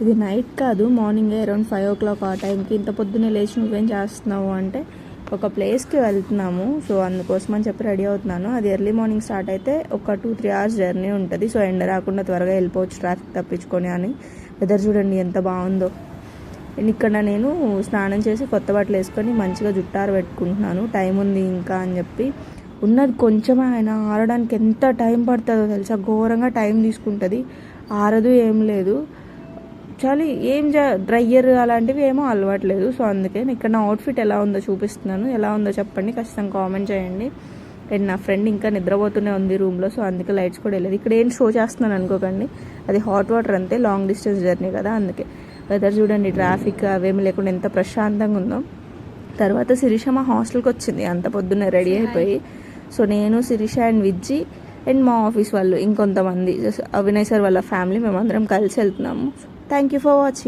ఇది నైట్ కాదు, మార్నింగే అరౌండ్ 5 o'clock ఆ టైంకి. ఇంత పొద్దున్నే లేచి నువ్వేం చేస్తున్నావు అంటే ఒక ప్లేస్కి వెళ్తున్నాము, సో అందుకోసం అని చెప్పి రెడీ అవుతున్నాను. అది ఎర్లీ మార్నింగ్ స్టార్ట్ అయితే ఒక 2-3 hours జర్నీ ఉంటుంది. సో ఎండ రాకుండా త్వరగా వెళ్ళిపోవచ్చు ట్రాఫిక్ తప్పించుకొని అని. వెదర్ చూడండి ఎంత బాగుందో. ఇక్కడ నేను స్నానం చేసి కొత్త బట్టలు వేసుకొని మంచిగా జుట్టారు పెట్టుకుంటున్నాను. టైం ఉంది ఇంకా అని చెప్పి. ఉన్నది కొంచెమే, ఆయన ఆరడానికి ఎంత టైం పడుతుందో తెలుసా, ఘోరంగా టైం తీసుకుంటుంది. ఆరదు ఏం లేదు. చాలా డ్రయ్యర్ అలాంటివి ఏమో అలవాట్లేదు. సో అందుకే ఇక్కడ నా అవుట్ఫిట్ ఎలా ఉందో చూపిస్తున్నాను. ఎలా ఉందో చెప్పండి, ఖచ్చితంగా కామెంట్ చేయండి. అండ్ నా ఫ్రెండ్ ఇంకా నిద్రపోతూనే ఉంది రూమ్లో, సో అందుకే లైట్స్ కూడా వెళ్ళలేదు. ఇక్కడ ఏం షో చేస్తున్నాను అనుకోకండి, అది హాట్ వాటర్ అంతే, లాంగ్ డిస్టెన్స్ జర్నీ కదా అందుకే. వెదర్ చూడండి, ట్రాఫిక్ అవేమి లేకుండా ఎంత ప్రశాంతంగా ఉందో. తర్వాత శిరీష మా హాస్టల్కి వచ్చింది అంత పొద్దున్నే రెడీ అయిపోయి. సో నేను, శిరీష అండ్ విజ్జి అండ్ మా ఆఫీస్ వాళ్ళు ఇంకొంతమంది, అవినాయ్ సార్ వాళ్ళ ఫ్యామిలీ, మేమందరం కలిసి వెళ్తున్నాము. Thank you for watching.